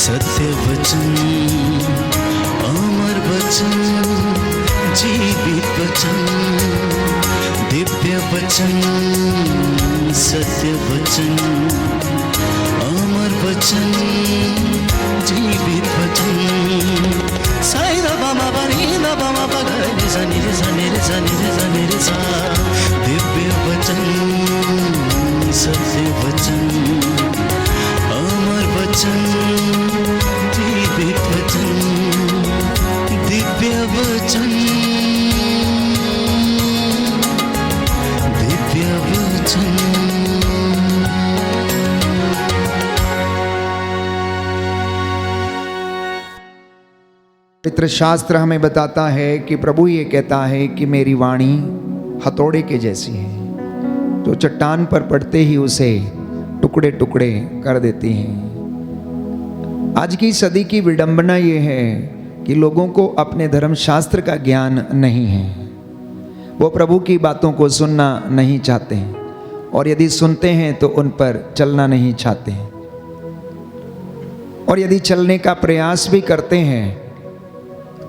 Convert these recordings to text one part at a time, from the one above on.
सत्य वचन, अमर वचन, जीवित वचन, दिव्य वचन, सत्य वचन, अमर वचन, जीवित वचन। साई दा बाबा बनी दा बाबा बगरे रे सनी रे सनी रे सनी रे सनी रे सा। दिव्य वचन, सत्य वचन, अमर वचन, जीवित वचन, दिव्य वचन, दिव्य वचन। पवित्र शास्त्र हमें बताता है कि प्रभु ये कहता है कि मेरी वाणी हथौड़े के जैसी है, जो चट्टान पर पड़ते ही उसे टुकड़े टुकड़े कर देती हैं। आज की सदी की विडंबना ये है कि लोगों को अपने धर्मशास्त्र का ज्ञान नहीं है। वो प्रभु की बातों को सुनना नहीं चाहते हैं, और यदि सुनते हैं तो उन पर चलना नहीं चाहते हैं, और यदि चलने का प्रयास भी करते हैं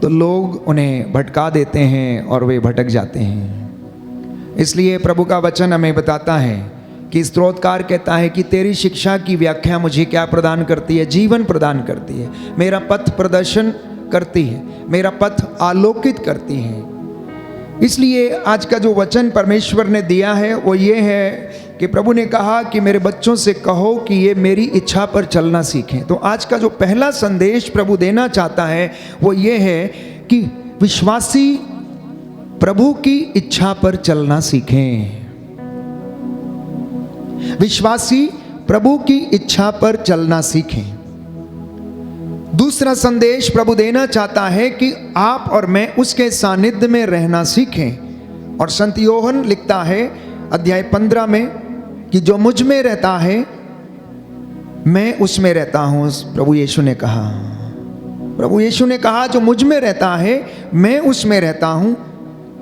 तो लोग उन्हें भटका देते हैं और वे भटक जाते हैं। इसलिए प्रभु का वचन हमें बताता है कि स्तोत्रकार कहता है कि तेरी शिक्षा की व्याख्या मुझे क्या प्रदान करती है? जीवन प्रदान करती है, मेरा पथ प्रदर्शन करती है, मेरा पथ आलोकित करती है। इसलिए आज का जो वचन परमेश्वर ने दिया है वो ये है कि प्रभु ने कहा कि मेरे बच्चों से कहो कि ये मेरी इच्छा पर चलना सीखें। तो आज का जो पहला संदेश प्रभु देना चाहता है वो ये है कि विश्वासी प्रभु की इच्छा पर चलना सीखें। विश्वासी प्रभु की इच्छा पर चलना सीखें। दूसरा संदेश प्रभु देना चाहता है कि आप और मैं उसके सानिध्य में रहना सीखें। और संत योहन लिखता है अध्याय 15 में कि जो मुझ में रहता है मैं उसमें रहता हूं। प्रभु यीशु ने कहा जो मुझ में रहता है मैं उसमें रहता हूं,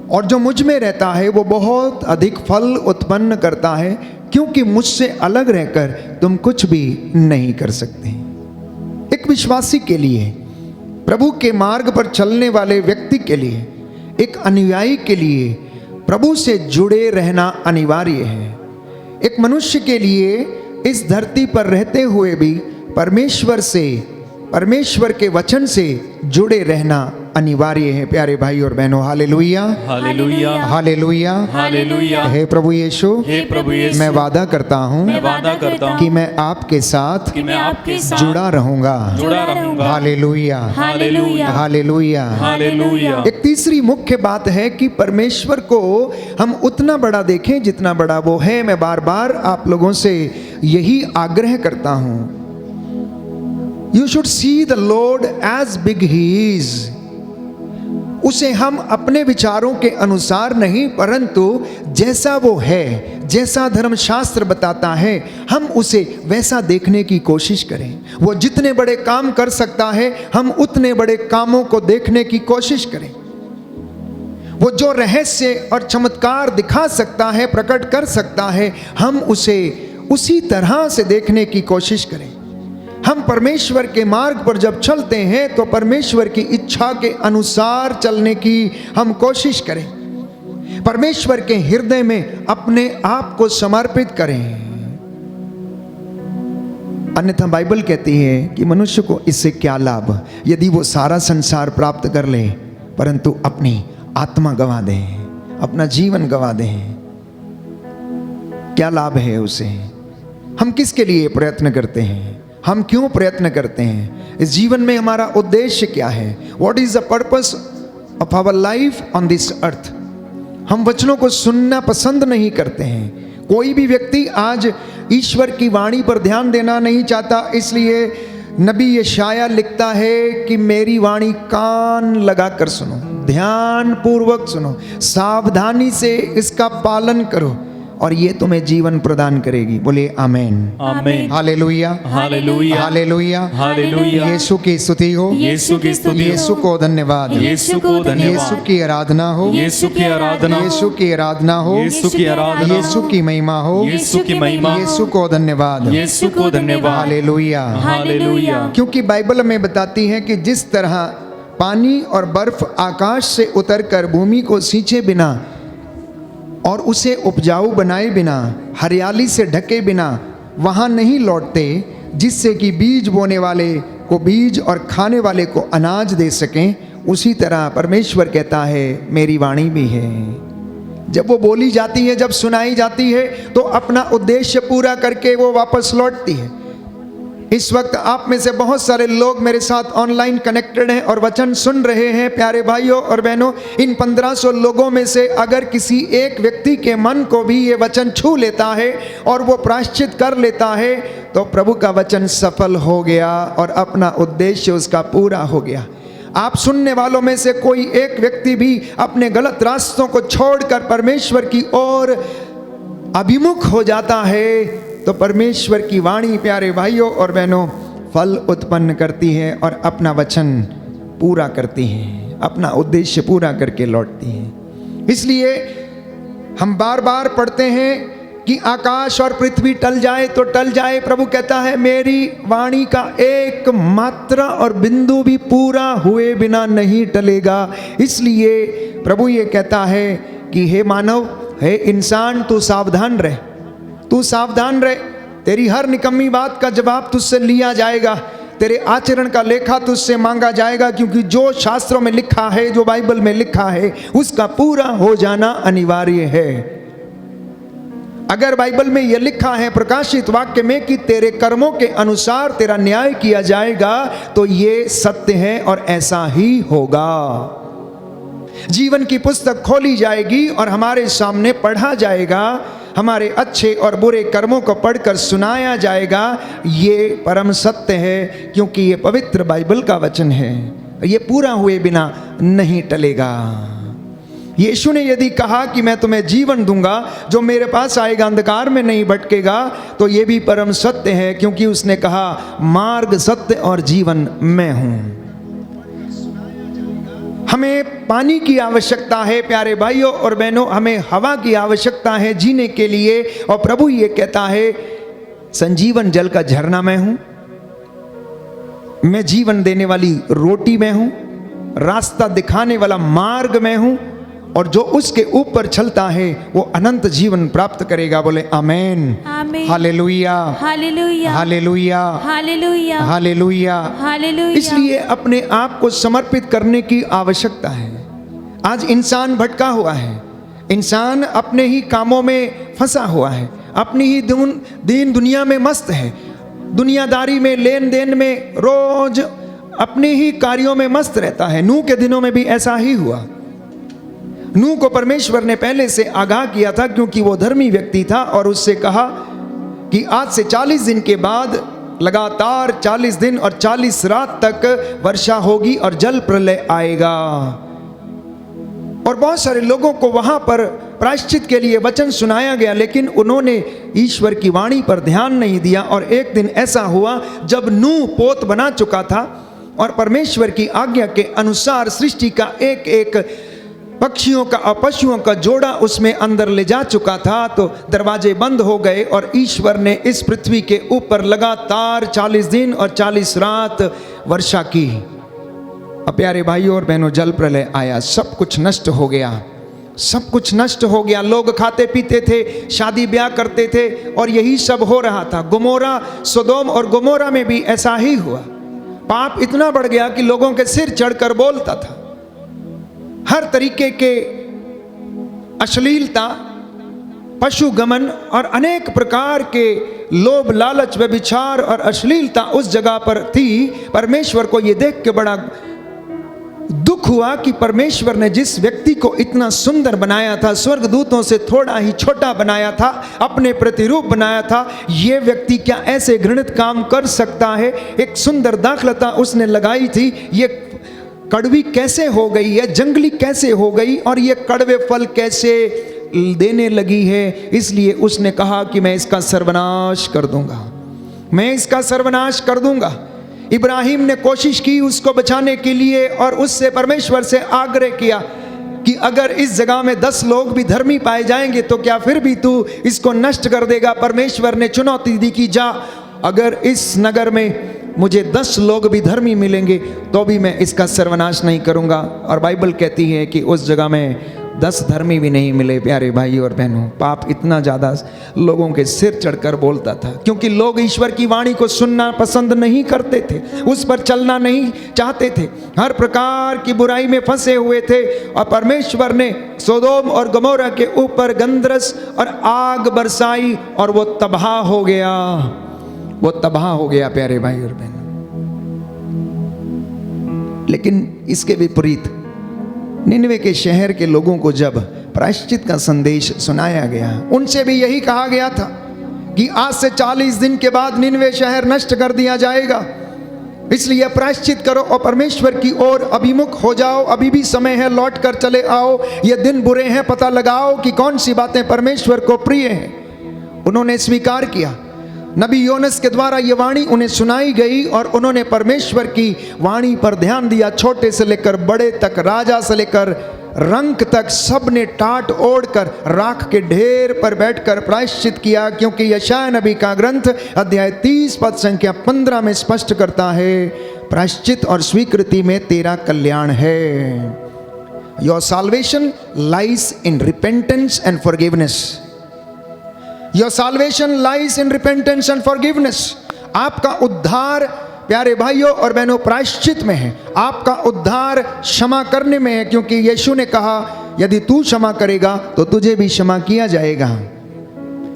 और जो मुझ में रहता है वो बहुत अधिक फल उत्पन्न करता है, क्योंकि मुझसे अलग रहकर तुम कुछ भी नहीं कर सकते। एक विश्वासी के लिए, प्रभु के मार्ग पर चलने वाले व्यक्ति के लिए, एक अनुयायी के लिए प्रभु से जुड़े रहना अनिवार्य है। एक मनुष्य के लिए इस धरती पर रहते हुए भी परमेश्वर के वचन से जुड़े रहना अनिवार्य है। प्यारे भाई और बहनों, हालेलुया, हालेलुया, हालेलुया, हालेलुया। हे प्रभु यीशु, मैं वादा करता हूँ कि मैं आपके साथ जुड़ा रहूंगा। हालेलुया, हालेलुया, हालेलुया, हालेलुया। एक तीसरी मुख्य बात है कि परमेश्वर को हम उतना बड़ा देखें जितना बड़ा वो है। मैं बार बार आप लोगों से यही आग्रह करता हूं, you should see the lord as big he is. उसे हम अपने विचारों के अनुसार नहीं, परंतु जैसा वो है, जैसा धर्मशास्त्र बताता है, हम उसे वैसा देखने की कोशिश करें। वो जितने बड़े काम कर सकता है हम उतने बड़े कामों को देखने की कोशिश करें। वो जो रहस्य और चमत्कार दिखा सकता है, प्रकट कर सकता है, हम उसे उसी तरह से देखने की कोशिश करें। हम परमेश्वर के मार्ग पर जब चलते हैं तो परमेश्वर की इच्छा के अनुसार चलने की हम कोशिश करें। परमेश्वर के हृदय में अपने आप को समर्पित करें। अन्यथा बाइबल कहती है कि मनुष्य को इससे क्या लाभ यदि वो सारा संसार प्राप्त कर ले परंतु अपनी आत्मा गंवा दे, अपना जीवन गंवा दे। क्या लाभ है उसे? हम किसके लिए प्रयत्न करते हैं? हम क्यों प्रयत्न करते हैं? इस जीवन में हमारा उद्देश्य क्या है? What is the purpose of our life on this earth? हम वचनों को सुनना पसंद नहीं करते हैं। कोई भी व्यक्ति आज ईश्वर की वाणी पर ध्यान देना नहीं चाहता, इसलिए नबी यशाया लिखता है कि मेरी वाणी कान लगाकर सुनो, ध्यान पूर्वक सुनो, सावधानी से इसका पालन करो और ये तुम्हें जीवन प्रदान करेगी। बोले आमेन। आमेन। हालेलुया, हालेलुया। हालेलुया, हालेलुया। यीशु की स्तुति हो, यीशु की स्तुति हो। यीशु को धन्यवाद, यीशु को यीशु धन्यवाद। की आराधना हो, यीशु की आराधना हो। यीशु की आराधना हो, यीशु की आराधना हो। यीशु की महिमा हो, यीशु की महिमा हो। यीशु को धन्यवाद। यीशु को धन्यवाद। हालेलुया। हालेलुया। क्योंकि बाइबल में बताती है कि जिस तरह पानी और बर्फ आकाश से उतरकर भूमि को सींचे बिना और उसे उपजाऊ बनाए बिना, हरियाली से ढके बिना वहाँ नहीं लौटते, जिससे कि बीज बोने वाले को बीज और खाने वाले को अनाज दे सकें, उसी तरह परमेश्वर कहता है मेरी वाणी भी है। जब वो बोली जाती है, जब सुनाई जाती है, तो अपना उद्देश्य पूरा करके वो वापस लौटती है। इस वक्त आप में से बहुत सारे लोग मेरे साथ ऑनलाइन कनेक्टेड हैं और वचन सुन रहे हैं। प्यारे भाइयों और बहनों, इन 1500 लोगों में से अगर किसी एक व्यक्ति के मन को भी ये वचन छू लेता है और वो प्रायश्चित कर लेता है, तो प्रभु का वचन सफल हो गया और अपना उद्देश्य उसका पूरा हो गया। आप सुनने वालों में से कोई एक व्यक्ति भी अपने गलत रास्तों को छोड़कर परमेश्वर की ओर अभिमुख हो जाता है, तो परमेश्वर की वाणी प्यारे भाइयों और बहनों फल उत्पन्न करती है और अपना वचन पूरा करती है, अपना उद्देश्य पूरा करके लौटती है। इसलिए हम बार बार पढ़ते हैं कि आकाश और पृथ्वी टल जाए तो टल जाए, प्रभु कहता है मेरी वाणी का एक मात्रा और बिंदु भी पूरा हुए बिना नहीं टलेगा। इसलिए प्रभु ये कहता है कि हे मानव, हे इंसान, तू सावधान रह, तू सावधान रह। तेरी हर निकम्मी बात का जवाब तुझसे लिया जाएगा, तेरे आचरण का लेखा तुझसे मांगा जाएगा, क्योंकि जो शास्त्रों में लिखा है, जो बाइबल में लिखा है, उसका पूरा हो जाना अनिवार्य है। अगर बाइबल में यह लिखा है प्रकाशित वाक्य में कि तेरे कर्मों के अनुसार तेरा न्याय किया जाएगा, तो ये सत्य है और ऐसा ही होगा। जीवन की पुस्तक खोली जाएगी और हमारे सामने पढ़ा जाएगा, हमारे अच्छे और बुरे कर्मों को पढ़कर सुनाया जाएगा। ये परम सत्य है, क्योंकि ये पवित्र बाइबल का वचन है, ये पूरा हुए बिना नहीं टलेगा। यीशु ने यदि कहा कि मैं तुम्हें जीवन दूंगा, जो मेरे पास आएगा अंधकार में नहीं भटकेगा, तो ये भी परम सत्य है, क्योंकि उसने कहा मार्ग, सत्य और जीवन मैं हूं। हमें पानी की आवश्यकता है प्यारे भाइयों और बहनों, हमें हवा की आवश्यकता है जीने के लिए, और प्रभु ये कहता है संजीवन जल का झरना मैं हूं, मैं जीवन देने वाली रोटी मैं हूं, रास्ता दिखाने वाला मार्ग मैं हूं, और जो उसके ऊपर चलता है वो अनंत जीवन प्राप्त करेगा। बोले आमेन, आमेन। हालेलुया, हालेलुया। हालेलुया, हालेलुया। हालेलुया। हालेलुया। इसलिए अपने आप को समर्पित करने की आवश्यकता है। आज इंसान भटका हुआ है, इंसान अपने ही कामों में फंसा हुआ है, अपनी ही दीन दुनिया में मस्त है, दुनियादारी में, लेन देन में, रोज अपने ही कार्यों में मस्त रहता है। नूह के दिनों में भी ऐसा ही हुआ। नूह को परमेश्वर ने पहले से आगाह किया था, क्योंकि वो धर्मी व्यक्ति था, और उससे कहा कि आज से 40 दिन के बाद लगातार 40 दिन और 40 रात तक वर्षा होगी और जल प्रलय आएगा। और बहुत सारे लोगों को वहां पर प्रायश्चित के लिए वचन सुनाया गया, लेकिन उन्होंने ईश्वर की वाणी पर ध्यान नहीं दिया। और एक दिन ऐसा हुआ जब नूह पोत बना चुका था और परमेश्वर की आज्ञा के अनुसार सृष्टि का एक एक पक्षियों का और पशुओं का जोड़ा उसमें अंदर ले जा चुका था, तो दरवाजे बंद हो गए और ईश्वर ने इस पृथ्वी के ऊपर लगातार 40 दिन और 40 रात वर्षा की। अब प्यारे भाइयों और बहनों, जल प्रलय आया, सब कुछ नष्ट हो गया, सब कुछ नष्ट हो गया। लोग खाते पीते थे, शादी ब्याह करते थे, और यही सब हो रहा था। गोमोरा, सोदोम और गोमोरा में भी ऐसा ही हुआ। पाप इतना बढ़ गया कि लोगों के सिर चढ़कर बोलता था। हर तरीके के अश्लीलता, पशु गमन और अनेक प्रकार के लोभ, लालच, व्यभिचार और अश्लीलता उस जगह पर थी। परमेश्वर को यह देख के बड़ा दुख हुआ कि परमेश्वर ने जिस व्यक्ति को इतना सुंदर बनाया था, स्वर्गदूतों से थोड़ा ही छोटा बनाया था, अपने प्रतिरूप बनाया था, ये व्यक्ति क्या ऐसे घृणित काम कर सकता है? एक सुंदर दाखलता उसने लगाई थी, ये कड़वी कैसे हो गई है, जंगली कैसे हो गई, और ये कड़वे फल कैसे देने लगी है, इसलिए उसने कहा कि मैं इसका सर्वनाश कर दूंगा, मैं इसका सर्वनाश कर दूंगा। इब्राहिम ने कोशिश की उसको बचाने के लिए और उससे परमेश्वर से आग्रह किया कि अगर इस जगह में 10 लोग भी धर्मी पाए जाएंगे तो क्या फिर भी तू इसको नष्ट कर देगा? परमेश्वर ने चुनौती दी कि जा, अगर इस नगर में मुझे 10 लोग भी धर्मी मिलेंगे तो भी मैं इसका सर्वनाश नहीं करूंगा। और बाइबल कहती है कि उस जगह में 10 धर्मी भी नहीं मिले। प्यारे भाई और बहनों, पाप इतना ज़्यादा लोगों के सिर चढ़कर बोलता था, क्योंकि लोग ईश्वर की वाणी को सुनना पसंद नहीं करते थे, उस पर चलना नहीं चाहते थे, हर प्रकार की बुराई में फंसे हुए थे। और परमेश्वर ने सोदोम और गमोरा के ऊपर गंधरस और आग बरसाई और वो तबाह हो गया, वो तबाह हो गया प्यारे भाई और बहनों। लेकिन इसके विपरीत निनवे के शहर के लोगों को जब प्रायश्चित का संदेश सुनाया गया, उनसे भी यही कहा गया था कि आज से 40 दिन के बाद निनवे शहर नष्ट कर दिया जाएगा, इसलिए प्रायश्चित करो और परमेश्वर की ओर अभिमुख हो जाओ। अभी भी समय है, लौट कर चले आओ। ये दिन बुरे हैं, पता लगाओ कि कौन सी बातें परमेश्वर को प्रिय हैं। उन्होंने स्वीकार किया। नबी योनस के द्वारा ये वाणी उन्हें सुनाई गई और उन्होंने परमेश्वर की वाणी पर ध्यान दिया। छोटे से लेकर बड़े तक, राजा से लेकर रंक तक, सब ने टाट ओढ़कर राख के ढेर पर बैठकर प्रायश्चित किया, क्योंकि यशायाह नबी का ग्रंथ अध्याय 30 पद संख्या 15 में स्पष्ट करता है, प्रायश्चित और स्वीकृति में तेरा कल्याण है। Your salvation lies in repentance and forgiveness. Your salvation lies in repentance and forgiveness. आपका उद्धार प्यारे भाइयों और बहनों प्रायश्चित में है, आपका उद्धार क्षमा करने में है, क्योंकि यीशु ने कहा यदि तू क्षमा करेगा तो तुझे भी क्षमा किया जाएगा,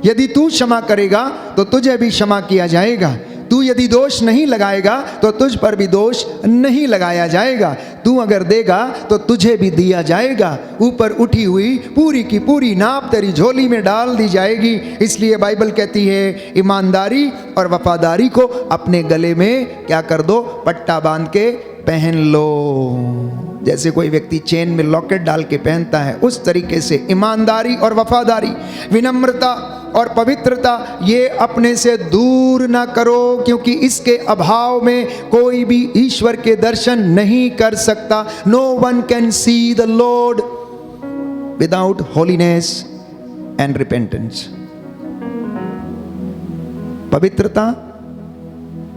यदि तू क्षमा करेगा तो तुझे भी क्षमा किया जाएगा, तू यदि दोष नहीं लगाएगा तो तुझ पर भी दोष नहीं लगाया जाएगा, तू अगर देगा तो तुझे भी दिया जाएगा, ऊपर उठी हुई पूरी की पूरी नाप तेरी झोली में डाल दी जाएगी। इसलिए बाइबल कहती है ईमानदारी और वफादारी को अपने गले में क्या कर दो, पट्टा बांध के पहन लो। जैसे कोई व्यक्ति चेन में लॉकेट डाल के पहनता है, उस तरीके से ईमानदारी और वफादारी, विनम्रता और पवित्रता ये अपने से दूर ना करो, क्योंकि इसके अभाव में कोई भी ईश्वर के दर्शन नहीं कर सकता। No one can see the lord without holiness and repentance. पवित्रता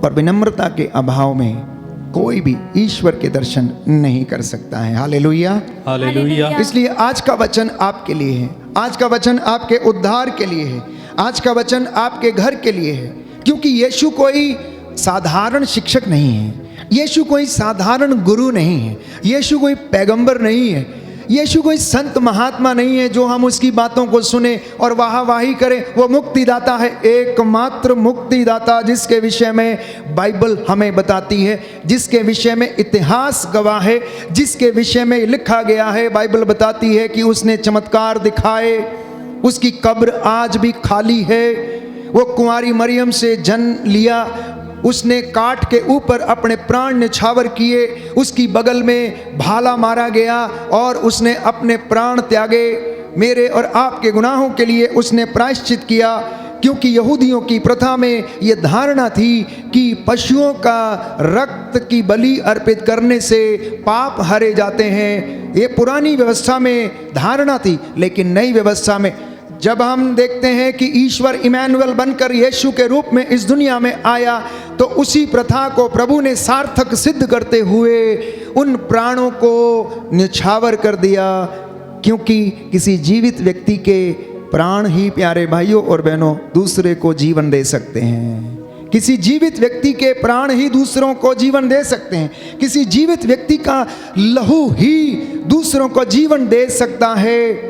और विनम्रता के अभाव में कोई भी ईश्वर के दर्शन नहीं कर सकता है। हालेलुया, हालेलुया। इसलिए आज का वचन आपके लिए है, आज का वचन आपके उद्धार के लिए है, आज का वचन आपके घर के लिए है, क्योंकि यीशु कोई साधारण शिक्षक नहीं है, यीशु कोई साधारण गुरु नहीं है, यीशु कोई पैगंबर नहीं है, यीशु कोई संत महात्मा नहीं है जो हम उसकी बातों को सुने और वाहवाही करें। वो मुक्तिदाता है, एकमात्र मुक्तिदाता, जिसके विषय में बाइबल हमें बताती है, जिसके विषय में इतिहास गवाह है, जिसके विषय में लिखा गया है। बाइबल बताती है कि उसने चमत्कार दिखाए, उसकी कब्र आज भी खाली है, वो कुंवारी मरियम से जन्म लिया, उसने काट के ऊपर अपने प्राण निछावर किए, उसकी बगल में भाला मारा गया और उसने अपने प्राण त्यागे। मेरे और आपके गुनाहों के लिए उसने प्रायश्चित किया, क्योंकि यहूदियों की प्रथा में ये धारणा थी कि पशुओं का रक्त की बलि अर्पित करने से पाप हरे जाते हैं। ये पुरानी व्यवस्था में धारणा थी, लेकिन नई व्यवस्था में जब हम देखते हैं कि ईश्वर इमैनुअल बनकर यीशु के रूप में इस दुनिया में आया, तो उसी प्रथा को प्रभु ने सार्थक सिद्ध करते हुए उन प्राणों को न्यौछावर कर दिया, क्योंकि किसी जीवित व्यक्ति के प्राण ही प्यारे भाइयों और बहनों दूसरे को जीवन दे सकते हैं। किसी जीवित व्यक्ति के प्राण ही दूसरों को जीवन दे सकते हैं, किसी जीवित व्यक्ति का लहू ही दूसरों को जीवन दे सकता है,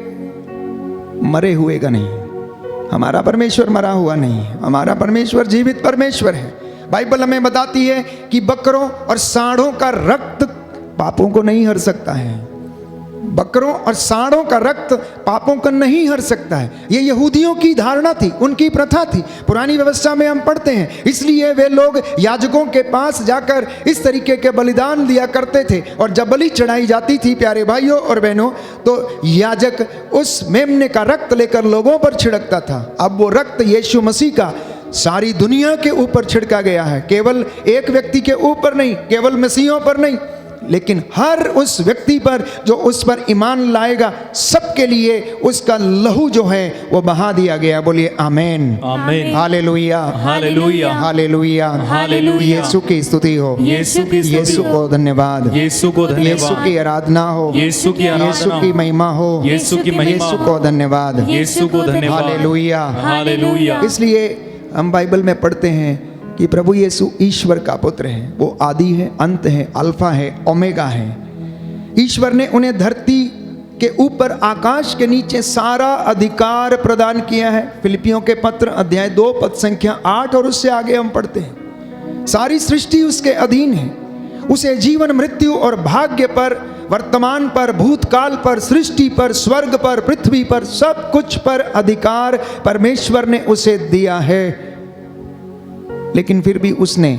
मरे हुए का नहीं। हमारा परमेश्वर मरा हुआ नहीं है, हमारा परमेश्वर जीवित परमेश्वर है। बाइबल हमें बताती है कि बकरों और सांडों का रक्त पापों को नहीं हर सकता है, बकरों और सांडों का रक्त पापों को नहीं हर सकता है। ये यहूदियों की धारणा थी, उनकी प्रथा थी। पुरानी व्यवस्था में हम पढ़ते हैं, इसलिए वे लोग याजकों के पास जाकर इस तरीके के बलिदान दिया करते थे। और जब बलि चढ़ाई जाती थी प्यारे भाइयों और बहनों, तो याजक उस मेमने का रक्त लेकर लोगों पर छिड़कता था। अब वो रक्त यीशु मसीह का सारी दुनिया के ऊपर छिड़का गया है, केवल एक व्यक्ति के ऊपर नहीं, केवल मसीहों पर नहीं, लेकिन हर उस व्यक्ति पर जो उस पर ईमान लाएगा, सबके लिए उसका लहू जो है वो बहा दिया गया। बोलिए आमेन, आमेन, हालेलुया, हालेलुया, हालेलुया, हालेलुया। यीशु की स्तुति हो, यीशु की स्तुति यीशु को धन्यवाद, यीशु को यीशु धन्यवाद, की आराधना हो, यीशु की यीशु आराधना की महिमा हो, यीशु की महिमा यीशु को धन्यवाद, यीशु को धन्यवाद, हालेलुया, हालेलुया। इसलिए हम बाइबल में पढ़ते हैं कि प्रभु यीशु ईश्वर का पुत्र है। वो आदि है, अंत है, अल्फा है, ओमेगा है। ईश्वर ने उन्हें धरती के ऊपर, आकाश के नीचे सारा अधिकार प्रदान किया है। फिलिपियों के पत्र अध्याय 2 पद संख्या 8 और उससे आगे हम पढ़ते हैं, सारी सृष्टि उसके अधीन है। उसे जीवन, मृत्यु और भाग्य पर, वर्तमान पर, भूतकाल पर, सृष्टि पर, स्वर्ग पर, पृथ्वी पर, सब कुछ पर अधिकार परमेश्वर ने उसे दिया है। लेकिन फिर भी उसने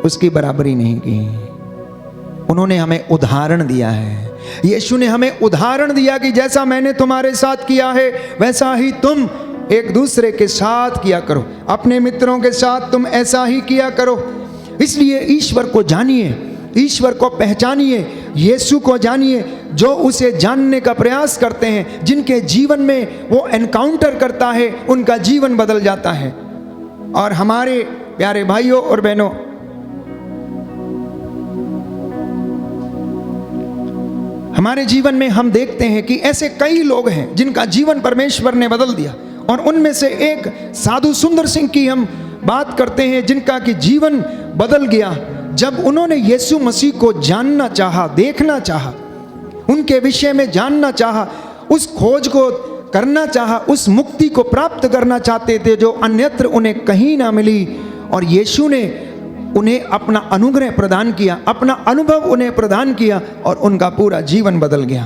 उसकी बराबरी नहीं की। उन्होंने हमें उदाहरण दिया है। यीशु ने हमें उदाहरण दिया कि जैसा मैंने तुम्हारे साथ किया है वैसा ही तुम एक दूसरे के साथ किया करो, अपने मित्रों के साथ तुम ऐसा ही किया करो। इसलिए ईश्वर को जानिए, ईश्वर को पहचानिए, यीशु को जानिए। जो उसे जानने का प्रयास करते हैं, जिनके जीवन में वो एनकाउंटर करता है, उनका जीवन बदल जाता है। और हमारे प्यारे भाइयों और बहनों, हमारे जीवन में हम देखते हैं कि ऐसे कई लोग हैं जिनका जीवन परमेश्वर ने बदल दिया। और उनमें से एक साधु सुंदर सिंह की हम बात करते हैं, जिनका कि जीवन बदल गया जब उन्होंने यीशु मसीह को जानना चाहा, देखना चाहा, उनके विषय में जानना चाहा, उस खोज को करना चाहा, उस मुक्ति को प्राप्त करना चाहते थे जो अन्यत्र उन्हें कहीं ना मिली। और यीशु ने उन्हें अपना अनुग्रह प्रदान किया, अपना अनुभव उन्हें प्रदान किया और उनका पूरा जीवन बदल गया।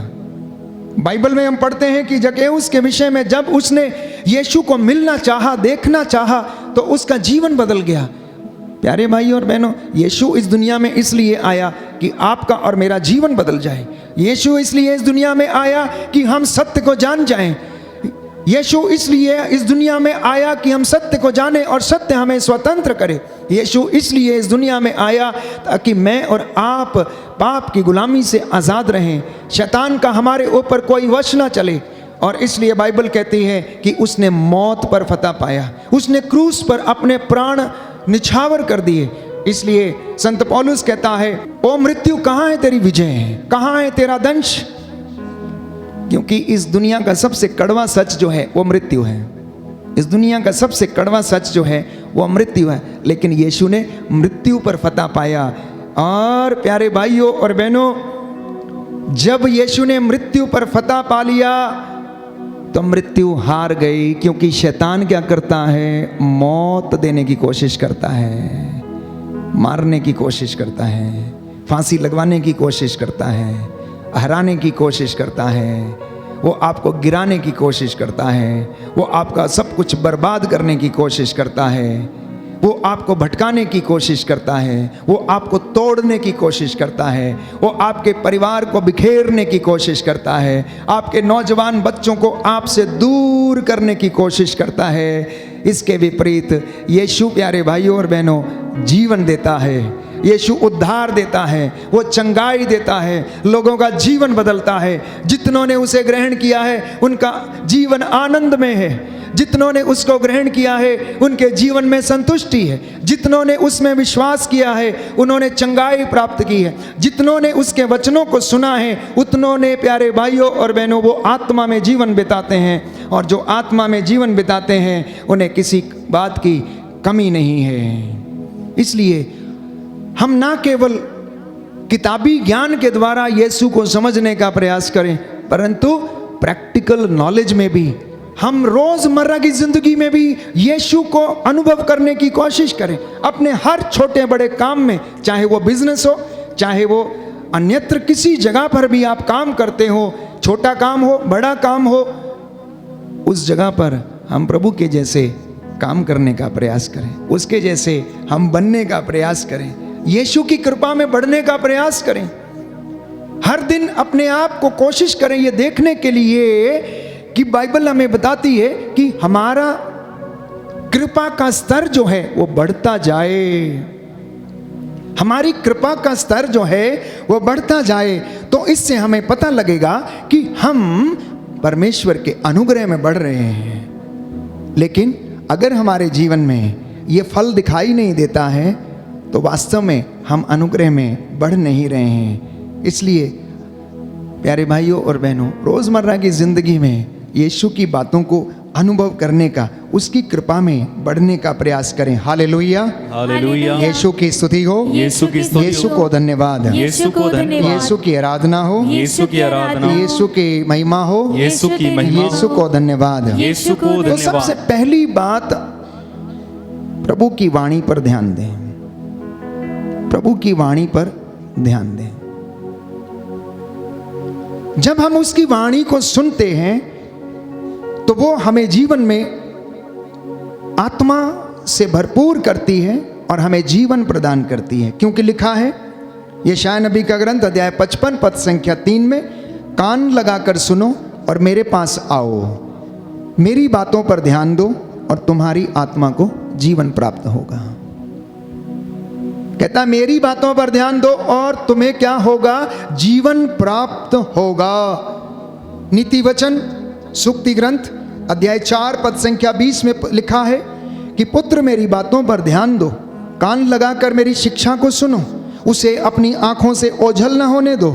बाइबल में हम पढ़ते हैं कि जक्कैउस के विषय में, जब उसने यीशु को मिलना चाहा, देखना चाहा, तो उसका जीवन बदल गया। प्यारे भाइयों और बहनों, यीशु इस दुनिया में इसलिए आया कि आपका और मेरा जीवन बदल जाए। यीशु इसलिए इस दुनिया में आया कि हम सत्य को जान जाएं। यीशु इसलिए इस दुनिया में आया कि हम सत्य को जानें और सत्य हमें स्वतंत्र करे। यीशु इसलिए इस दुनिया में आया ताकि मैं और आप पाप की गुलामी से आज़ाद रहें, शैतान का हमारे ऊपर कोई वश ना चले। और इसलिए बाइबल कहती है कि उसने मौत पर फतह पाया, उसने क्रूस पर अपने प्राण निछावर कर दिए। इसलिए संत पौलुस कहता है, ओ मृत्यु कहाँ है तेरी विजय, कहाँ है तेरा दंश? क्योंकि इस दुनिया का सबसे कड़वा सच जो है वो मृत्यु है। इस दुनिया का सबसे कड़वा सच जो है वो मृत्यु है। लेकिन यीशु ने मृत्यु पर फतह पाया। और प्यारे भाइयों और बहनों, जब यीशु ने मृत्यु पर फतह पा लिया तो मृत्यु हार गई। क्योंकि शैतान क्या करता है? मौत देने की कोशिश करता है, मारने की कोशिश करता है, फांसी लगवाने की कोशिश करता है, हराने की कोशिश करता है, वो आपको गिराने की कोशिश करता है, वो आपका सब कुछ बर्बाद करने की कोशिश करता है, वो आपको भटकाने की कोशिश करता है, वो आपको तोड़ने की कोशिश करता है, वो आपके परिवार को बिखेरने की कोशिश करता है, आपके नौजवान बच्चों को आपसे दूर करने की कोशिश करता है। इसके विपरीत यीशु प्यारे भाइयों और बहनों जीवन देता है, यीशु उद्धार देता है, वो चंगाई देता है, लोगों का जीवन बदलता है। जितनों ने उसे ग्रहण किया है उनका जीवन आनंद में है, जितनों ने उसको ग्रहण किया है उनके जीवन में संतुष्टि है, जितनों ने उसमें विश्वास किया है उन्होंने चंगाई प्राप्त की है, जितनों ने उसके वचनों को सुना है उतनों ने प्यारे भाइयों और बहनों वो आत्मा में जीवन बिताते हैं। और जो आत्मा में जीवन बिताते हैं उन्हें किसी बात की कमी नहीं है। इसलिए हम ना केवल किताबी ज्ञान के द्वारा यीशु को समझने का प्रयास करें, परंतु प्रैक्टिकल नॉलेज में भी, हम रोजमर्रा की जिंदगी में भी यीशु को अनुभव करने की कोशिश करें। अपने हर छोटे बड़े काम में, चाहे वो बिजनेस हो, चाहे वो अन्यत्र किसी जगह पर भी आप काम करते हो, छोटा काम हो बड़ा काम हो, उस जगह पर हम प्रभु के जैसे काम करने का प्रयास करें, उसके जैसे हम बनने का प्रयास करें, यीशु की कृपा में बढ़ने का प्रयास करें। हर दिन अपने आप को कोशिश करें ये देखने के लिए कि बाइबल हमें बताती है कि हमारा कृपा का स्तर जो है वो बढ़ता जाए, हमारी कृपा का स्तर जो है वो बढ़ता जाए। तो इससे हमें पता लगेगा कि हम परमेश्वर के अनुग्रह में बढ़ रहे हैं। लेकिन अगर हमारे जीवन में ये फल दिखाई नहीं देता है तो वास्तव में हम अनुग्रह में बढ़ नहीं रहे हैं। इसलिए प्यारे भाइयों और बहनों, रोज़मर्रा की ज़िंदगी में यीशु की बातों को अनुभव करने का, उसकी कृपा में बढ़ने का प्रयास करें। हालेलुया, हालेलुया। यीशु की स्तुति हो, यीशु की स्तुति यीशु हो। को धन्यवाद, यीशु को धन्यवाद। यीशु की आराधना हो, यीशु की आराधना हो। यीशु की महिमा हो, यीशु की महिमा हो। यीशु को धन्यवाद। यीशु को तो सबसे धन्यवाद। पहली बात, प्रभु की वाणी पर ध्यान दें, प्रभु की वाणी पर ध्यान दें। जब हम उसकी वाणी को सुनते हैं तो वो हमें जीवन में आत्मा से भरपूर करती है और हमें जीवन प्रदान करती है। क्योंकि लिखा है यशायाह नबी का ग्रंथ अध्याय 55 पद संख्या 3 में, कान लगाकर सुनो और मेरे पास आओ, मेरी बातों पर ध्यान दो और तुम्हारी आत्मा को जीवन प्राप्त होगा। कहता मेरी बातों पर ध्यान दो और तुम्हें क्या होगा? जीवन प्राप्त होगा। नीति वचन सूक्ति ग्रंथ अध्याय 4 पद संख्या 20 में लिखा है कि पुत्र मेरी बातों पर ध्यान दो, कान लगाकर मेरी शिक्षा को सुनो, उसे अपनी आंखों से ओझल न होने दो,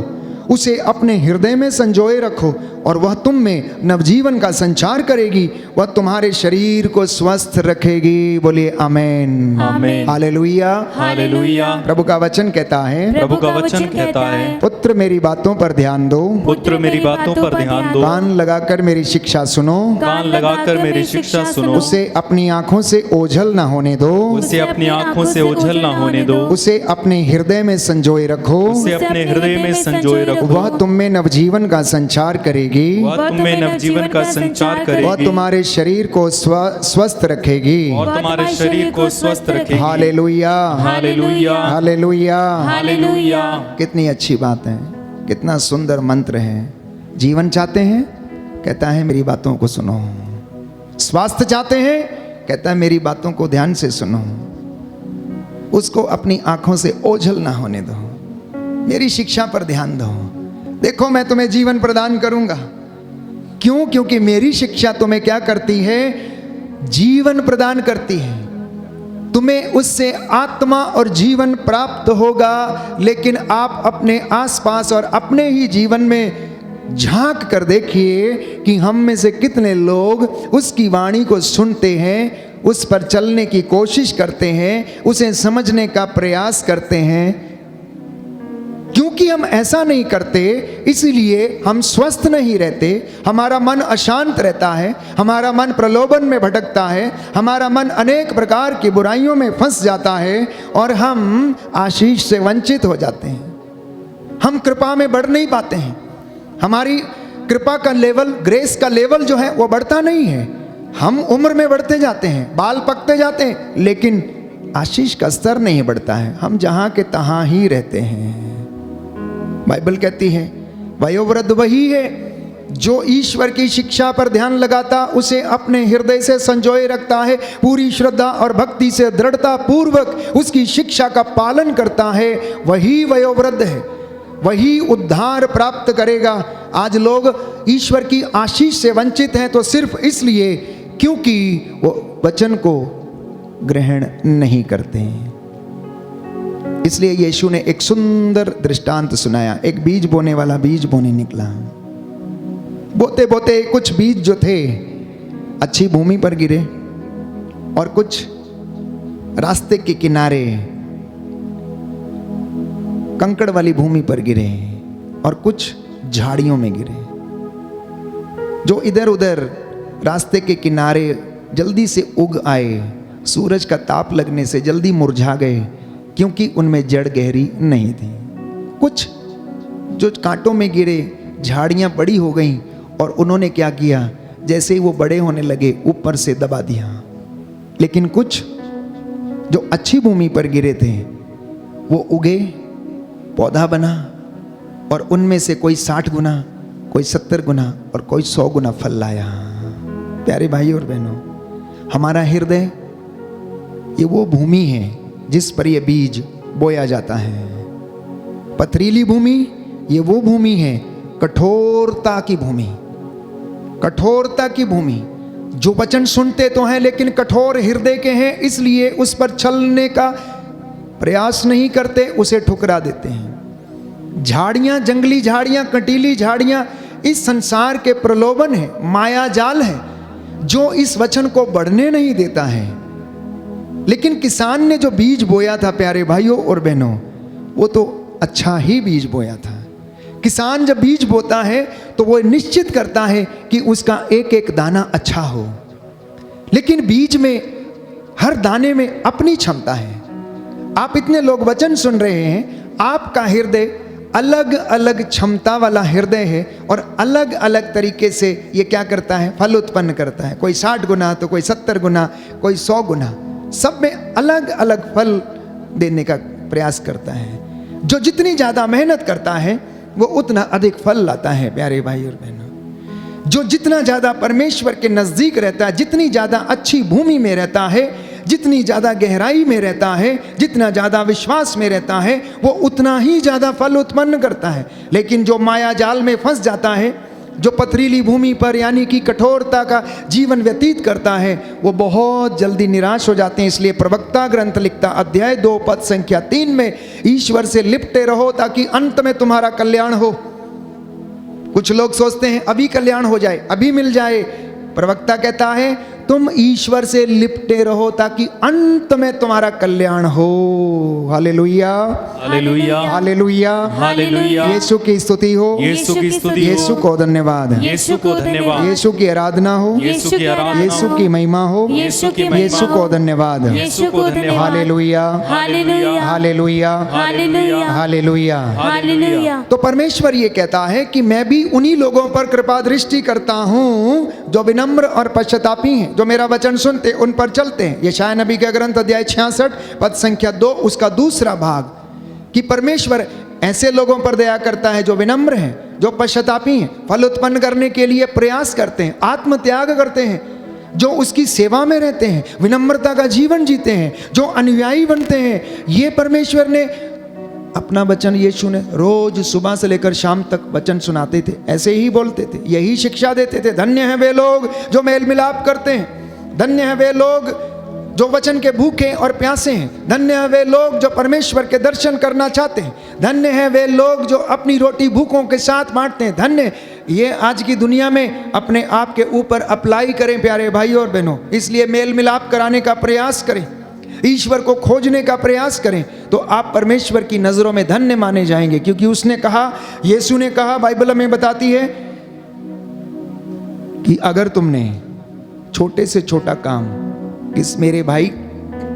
उसे अपने हृदय में संजोए रखो और वह तुम में नवजीवन का संचार करेगी, वह तुम्हारे शरीर को स्वस्थ रखेगी। बोलिए आमेन, आमेन। हालेलुया, हालेलुया। प्रभु का वचन कहता है, प्रभु का वचन कहता है, पुत्र मेरी बातों पर ध्यान दो, पुत्र मेरी बातों पर ध्यान दो, कान लगाकर मेरी शिक्षा सुनो, कान लगाकर मेरी शिक्षा सुनो, उसे अपनी आंखों से ओझल न होने दो, उसे अपनी आंखों से ओझल न होने दो, उसे अपने हृदय में संजोए रखो, उसे अपने हृदय में संजोए रखो। वह तुम में नवजीवन का संचार करेगी, वह तुम में नवजीवन का संचार वह करेगी, तुम्हारे शरीर को स्वस्थ रखेगी। और तुम्हारे शरीर को स्वस्थ रखेगी। हालेलुया, हालेलुया, हालेलुया। हालेलुया। कितनी अच्छी बात है, कितना सुंदर मंत्र है। जीवन चाहते हैं, कहता है मेरी बातों को सुनो। स्वास्थ्य चाहते हैं, कहता है मेरी बातों को ध्यान से सुनो, उसको अपनी आंखों से ओझल ना होने दो, मेरी शिक्षा पर ध्यान दो। देखो मैं तुम्हें जीवन प्रदान करूंगा। क्यों? क्योंकि मेरी शिक्षा तुम्हें क्या करती है? जीवन प्रदान करती है। तुम्हें उससे आत्मा और जीवन प्राप्त होगा। लेकिन आप अपने आसपास और अपने ही जीवन में झांक कर देखिए कि हम में से कितने लोग उसकी वाणी को सुनते हैं, उस पर चलने की कोशिश करते हैं, उसे समझने का प्रयास करते हैं। क्योंकि हम ऐसा नहीं करते, इसलिए हम स्वस्थ नहीं रहते, हमारा मन अशांत रहता है, हमारा मन प्रलोभन में भटकता है, हमारा मन अनेक प्रकार की बुराइयों में फंस जाता है और हम आशीष से वंचित हो जाते हैं। हम कृपा में बढ़ नहीं पाते हैं। हमारी कृपा का लेवल, ग्रेस का लेवल जो है वो बढ़ता नहीं है। हम उम्र में बढ़ते जाते हैं, बाल पकते जाते हैं, लेकिन आशीष का स्तर नहीं बढ़ता है। हम जहाँ के तहाँ ही रहते हैं। बाइबल कहती है वयोवृद्ध वही है जो ईश्वर की शिक्षा पर ध्यान लगाता, उसे अपने हृदय से संजोए रखता है, पूरी श्रद्धा और भक्ति से दृढ़ता पूर्वक उसकी शिक्षा का पालन करता है, वही वयोवृद्ध है, वही उद्धार प्राप्त करेगा। आज लोग ईश्वर की आशीष से वंचित हैं तो सिर्फ इसलिए क्योंकि वो वचन को ग्रहण नहीं करते हैं। इसलिए यीशु ने एक सुंदर दृष्टांत सुनाया। एक बीज बोने वाला बीज बोने निकला। बोते बोते कुछ बीज जो थे अच्छी भूमि पर गिरे और कुछ रास्ते के किनारे कंकड़ वाली भूमि पर गिरे और कुछ झाड़ियों में गिरे। जो इधर उधर रास्ते के किनारे जल्दी से उग आए, सूरज का ताप लगने से जल्दी मुरझा गए क्योंकि उनमें जड़ गहरी नहीं थी। कुछ जो कांटों में गिरे, झाड़ियां बड़ी हो गईं और उन्होंने क्या किया, जैसे ही वो बड़े होने लगे ऊपर से दबा दिया। लेकिन कुछ जो अच्छी भूमि पर गिरे थे वो उगे, पौधा बना और उनमें से कोई 60 गुना, कोई 70 गुना और कोई 100 गुना फल लाया। प्यारे भाई और बहनों, हमारा हृदय ये वो भूमि है जिस पर ये बीज बोया जाता है। पथरीली भूमि ये वो भूमि है, कठोरता की भूमि, कठोरता की भूमि। जो वचन सुनते तो हैं लेकिन कठोर हृदय के हैं, इसलिए उस पर चलने का प्रयास नहीं करते, उसे ठुकरा देते हैं। झाड़ियां, जंगली झाड़ियां, कटीली झाड़ियां इस संसार के प्रलोभन है, माया जाल है जो इस वचन को बढ़ने नहीं देता है। लेकिन किसान ने जो बीज बोया था प्यारे भाइयों और बहनों, वो तो अच्छा ही बीज बोया था। किसान जब बीज बोता है तो वो निश्चित करता है कि उसका एक एक दाना अच्छा हो, लेकिन बीज में, हर दाने में अपनी क्षमता है। आप इतने लोग वचन सुन रहे हैं, आपका हृदय अलग अलग क्षमता वाला हृदय है और अलग अलग तरीके से ये क्या करता है, फल उत्पन्न करता है। कोई 60 गुना तो कोई 70 गुना, कोई 100 गुना, सब में अलग अलग फल देने का प्रयास करता है। जो जितनी ज़्यादा मेहनत करता है वो उतना अधिक फल लाता है। प्यारे भाई और बहनों, जो जितना ज़्यादा परमेश्वर के नज़दीक रहता है, जितनी ज़्यादा अच्छी भूमि में रहता है, जितनी ज़्यादा गहराई में रहता है, जितना ज़्यादा विश्वास में रहता है, वो उतना ही ज़्यादा फल उत्पन्न करता है। लेकिन जो माया जाल में फंस जाता है, जो पथरीली भूमि पर यानी कि कठोरता का जीवन व्यतीत करता है, वो बहुत जल्दी निराश हो जाते हैं। इसलिए प्रवक्ता ग्रंथ लिखता, अध्याय 2 पद संख्या 3 में, ईश्वर से लिपटे रहो ताकि अंत में तुम्हारा कल्याण हो। कुछ लोग सोचते हैं अभी कल्याण हो जाए, अभी मिल जाए। प्रवक्ता कहता है तुम ईश्वर से लिपटे रहो ताकि अंत में तुम्हारा कल्याण हो। हालेलुया, हालेलुया, हालेलुया, हालेलुया। यीशु की स्तुति हो, यीशु की स्तुति हो, यीशु को धन्यवाद, यीशु को धन्यवाद, यीशु की आराधना हो, यीशु की आराधना, यीशु की महिमा हो, यीशु की महिमा यीशु को धन्यवाद। यीशु को धन्यवाद। हालेलुया, हालेलुया, हालेलुया, हालेलुया, हालेलुया। हालेलुया। तो परमेश्वर ये कहता है कि मैं भी उन्हीं लोगों पर कृपा दृष्टि करता हूँ जो विनम्र और पश्चातापी हैं, जो मेरा वचन सुनते उन पर चलते हैं। यशायाह नबी का ग्रंथ अध्याय 66 पद संख्या 2 उसका दूसरा भाग, कि परमेश्वर ऐसे लोगों पर दया करता है जो विनम्र हैं, जो पश्चातापी हैं, फल उत्पन्न करने के लिए प्रयास करते हैं, आत्म त्याग करते हैं, जो उसकी सेवा में रहते हैं, विनम्रता का जीवन जीते हैं, जो अनुयायी बनते हैं। ये परमेश्वर ने अपना वचन, यीशु ने रोज सुबह से लेकर शाम तक वचन सुनाते थे, ऐसे ही बोलते थे, यही शिक्षा देते थे। धन्य हैं वे लोग जो मेल मिलाप करते हैं, धन्य हैं वे लोग जो वचन के भूखे और प्यासे हैं, धन्य हैं वे लोग जो परमेश्वर के दर्शन करना चाहते हैं, धन्य हैं वे लोग जो अपनी रोटी भूखों के साथ बांटते हैं। धन्य ये आज की दुनिया में अपने आप के ऊपर अप्लाई करें प्यारे भाई और बहनों। इसलिए मेल मिलाप कराने का प्रयास करें, ईश्वर को खोजने का प्रयास करें, तो आप परमेश्वर की नज़रों में धन्य माने जाएंगे। क्योंकि उसने कहा, यीशु ने कहा, बाइबल में बताती है कि अगर तुमने छोटे से छोटा काम किस मेरे भाई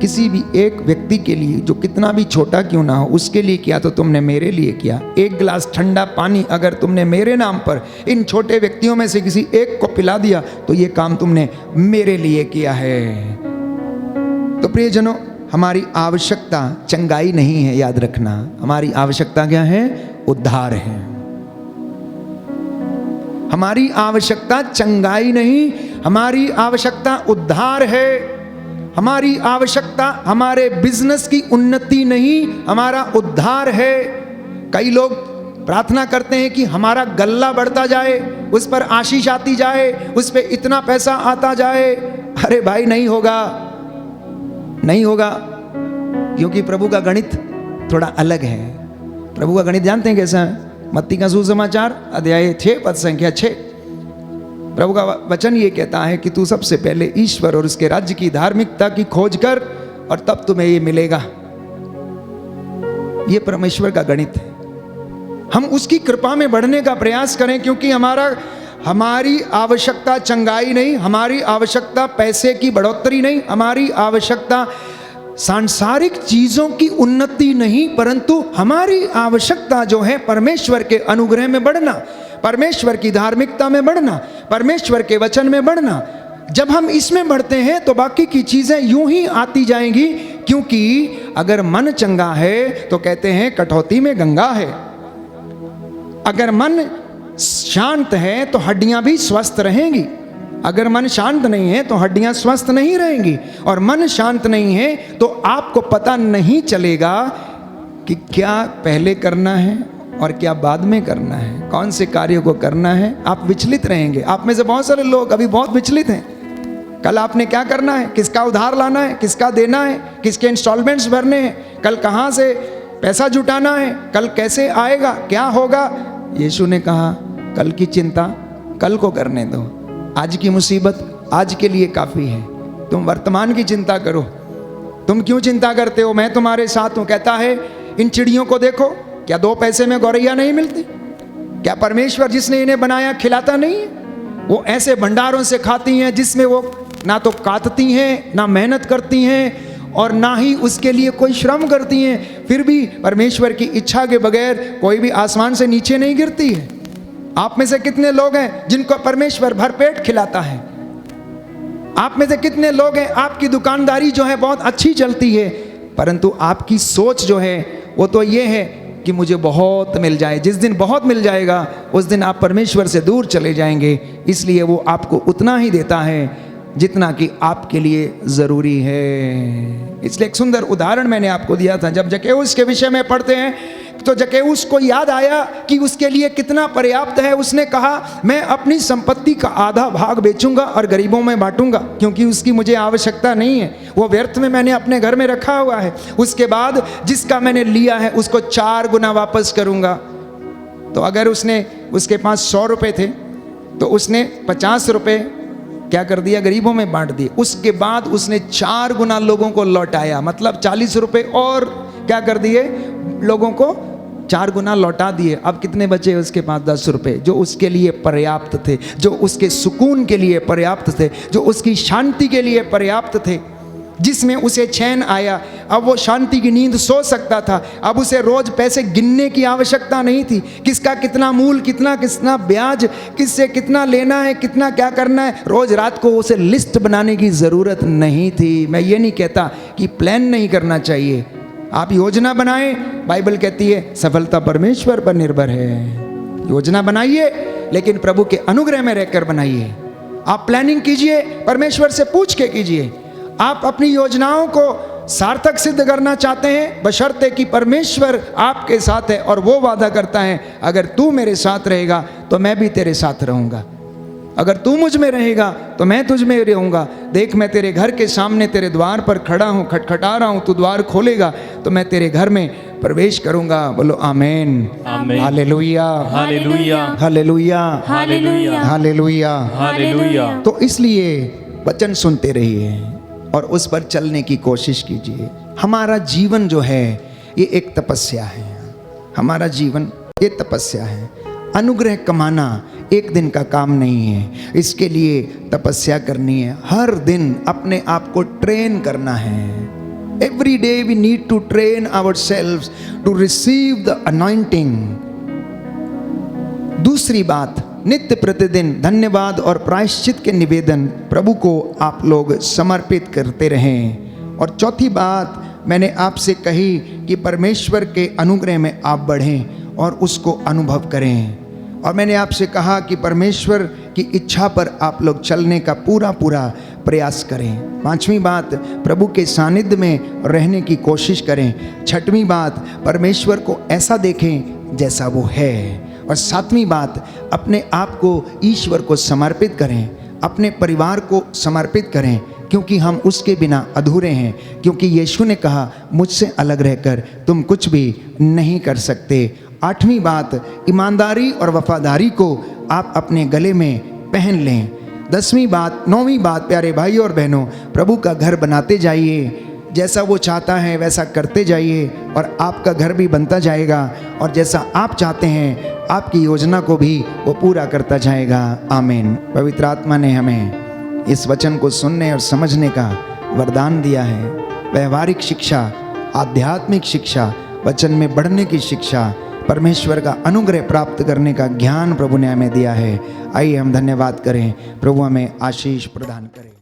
किसी भी एक व्यक्ति के लिए, जो कितना भी छोटा क्यों ना हो, उसके लिए किया तो तुमने मेरे लिए किया। एक गिलास ठंडा पानी अगर तुमने मेरे नाम पर इन छोटे व्यक्तियों में से किसी एक को पिला दिया तो ये काम तुमने मेरे लिए किया है। तो प्रियजनों, हमारी आवश्यकता चंगाई नहीं है, याद रखना। हमारी आवश्यकता क्या है? उद्धार है। हमारी आवश्यकता चंगाई नहीं, हमारी आवश्यकता उद्धार है। हमारी आवश्यकता हमारे बिजनेस की उन्नति नहीं, हमारा उद्धार है। कई लोग प्रार्थना करते हैं कि हमारा गल्ला बढ़ता जाए, उस पर आशीष आती जाए, उस पर इतना पैसा आता जाए। अरे भाई, नहीं होगा, नहीं होगा, क्योंकि प्रभु का गणित थोड़ा अलग है। प्रभु का गणित जानते हैं कैसा है? मत्ती का सुसमाचार अध्याय 6 पद संख्या 6, प्रभु का वचन ये कहता है कि तू सबसे पहले ईश्वर और उसके राज्य की धार्मिकता की खोज कर और तब तुम्हें ये मिलेगा। ये परमेश्वर का गणित है। हम उसकी कृपा में बढ़ने का प्रयास करें, क्योंकि हमारी आवश्यकता चंगाई नहीं, हमारी आवश्यकता पैसे की बढ़ोतरी नहीं, हमारी आवश्यकता सांसारिक चीजों की उन्नति नहीं, परंतु हमारी आवश्यकता जो है परमेश्वर के अनुग्रह में बढ़ना, परमेश्वर की धार्मिकता में बढ़ना, परमेश्वर के वचन में बढ़ना। जब हम इसमें बढ़ते हैं तो बाकी की चीजें यूं ही आती जाएंगी, क्योंकि अगर मन चंगा है तो कहते हैं कटौती में गंगा है। अगर मन शांत है तो हड्डियां भी स्वस्थ रहेंगी, अगर मन शांत नहीं है तो हड्डियां स्वस्थ नहीं रहेंगी। और मन शांत नहीं है तो आपको पता नहीं चलेगा कि क्या पहले करना है और क्या बाद में करना है, कौन से कार्य को करना है। आप विचलित रहेंगे। आप में से बहुत सारे लोग अभी बहुत विचलित हैं। कल आपने क्या करना है, किसका उधार लाना है, किसका देना है, किसके इंस्टॉलमेंट्स भरने हैं, कल कहाँ से पैसा जुटाना है, कल कैसे आएगा, क्या होगा। यीशु ने कहा कल की चिंता कल को करने दो, आज की मुसीबत आज के लिए काफ़ी है, तुम वर्तमान की चिंता करो। तुम क्यों चिंता करते हो, मैं तुम्हारे साथ हूँ। कहता है इन चिड़ियों को देखो, क्या 2 पैसे में गौरैया नहीं मिलती? क्या परमेश्वर जिसने इन्हें बनाया खिलाता नहीं है? वो ऐसे भंडारों से खाती हैं जिसमें वो ना तो काटती हैं, ना मेहनत करती हैं और ना ही उसके लिए कोई श्रम करती हैं। फिर भी परमेश्वर की इच्छा के बगैर कोई भी आसमान से नीचे नहीं गिरती है। आप में से कितने लोग हैं जिनको परमेश्वर भरपेट खिलाता है? आप में से कितने लोग हैं आपकी दुकानदारी जो है बहुत अच्छी चलती है, परंतु आपकी सोच जो है वो तो ये है कि मुझे बहुत मिल जाए। जिस दिन बहुत मिल जाएगा उस दिन आप परमेश्वर से दूर चले जाएंगे। इसलिए वो आपको उतना ही देता है जितना कि आपके लिए ज़रूरी है। इसलिए एक सुंदर उदाहरण मैंने आपको दिया था। जब जक्कैउस के विषय में पढ़ते हैं तो जक्कैउस को याद आया कि उसके लिए कितना पर्याप्त है। उसने कहा मैं अपनी संपत्ति का आधा भाग बेचूंगा और गरीबों में बांटूंगा, क्योंकि उसकी मुझे आवश्यकता नहीं है, वो व्यर्थ में मैंने अपने घर में रखा हुआ है। उसके बाद जिसका मैंने लिया है उसको 4 गुना वापस करूंगा। तो अगर उसके पास 100 रुपये थे तो उसने 50 रुपये क्या कर दिया, गरीबों में बांट दिए। उसके बाद उसने 4 गुना लोगों को लौटाया, मतलब 40 रुपये और क्या कर दिए, लोगों को 4 गुना लौटा दिए। अब कितने बचे उसके पास? 10 रुपये, जो उसके लिए पर्याप्त थे, जो उसके सुकून के लिए पर्याप्त थे, जो उसकी शांति के लिए पर्याप्त थे, जिसमें उसे चैन आया। अब वो शांति की नींद सो सकता था। अब उसे रोज पैसे गिनने की आवश्यकता नहीं थी, किसका कितना मूल, कितना कितना ब्याज, किससे कितना लेना है, कितना क्या करना है। रोज रात को उसे लिस्ट बनाने की ज़रूरत नहीं थी। मैं ये नहीं कहता कि प्लान नहीं करना चाहिए, आप योजना बनाएं। बाइबल कहती है सफलता परमेश्वर पर निर्भर है। योजना बनाइए लेकिन प्रभु के अनुग्रह में रहकर बनाइए। आप प्लानिंग कीजिए, परमेश्वर से पूछ के कीजिए। आप अपनी योजनाओं को सार्थक सिद्ध करना चाहते हैं, बशर्ते कि परमेश्वर आपके साथ है और वो वादा करता है अगर तू मेरे साथ रहेगा तो मैं भी तेरे साथ रहूँगा, अगर तू मुझ में रहेगा तो मैं तुझ में रहूँगा। देख मैं तेरे घर के सामने तेरे द्वार पर खड़ा हूँ, खटखटा रहा हूँ, तू द्वार खोलेगा तो मैं तेरे घर में प्रवेश करूँगा। बोलो आमेन, आमेन, हालेलुया, हालेलुया, हालेलुया, हालेलुया, हालेलुया, हालेलुया। तो इसलिए वचन सुनते रहिए और उस पर चलने की कोशिश कीजिए। हमारा जीवन जो है ये एक तपस्या है, हमारा जीवन ये तपस्या है। अनुग्रह कमाना एक दिन का काम नहीं है, इसके लिए तपस्या करनी है। हर दिन अपने आप को ट्रेन करना है। Every day we need to train ourselves to receive the anointing. दूसरी बात, नित्य प्रतिदिन धन्यवाद और प्रायश्चित के निवेदन प्रभु को आप लोग समर्पित करते रहें। और चौथी बात मैंने आपसे कही कि परमेश्वर के अनुग्रह में आप बढ़ें और उसको अनुभव करें। और मैंने आपसे कहा कि परमेश्वर की इच्छा पर आप लोग चलने का पूरा प्रयास करें। 5वीं बात, प्रभु के सानिध्य में रहने की कोशिश करें। 6वीं बात, परमेश्वर को ऐसा देखें जैसा वो है। और 7वीं बात, अपने आप को ईश्वर को समर्पित करें, अपने परिवार को समर्पित करें, क्योंकि हम उसके बिना अधूरे हैं। क्योंकि यीशु ने कहा मुझसे अलग रहकर तुम कुछ भी नहीं कर सकते। 8वीं बात, ईमानदारी और वफादारी को आप अपने गले में पहन लें। 10वीं बात, 9वीं बात, प्यारे भाई और बहनों, प्रभु का घर बनाते जाइए, जैसा वो चाहता है वैसा करते जाइए और आपका घर भी बनता जाएगा। और जैसा आप चाहते हैं आपकी योजना को भी वो पूरा करता जाएगा। आमीन। पवित्र आत्मा ने हमें इस वचन को सुनने और समझने का वरदान दिया है। व्यवहारिक शिक्षा, आध्यात्मिक शिक्षा, वचन में बढ़ने की शिक्षा, परमेश्वर का अनुग्रह प्राप्त करने का ज्ञान प्रभु ने हमें दिया है। आइए हम धन्यवाद करें, प्रभु हमें आशीष प्रदान करें।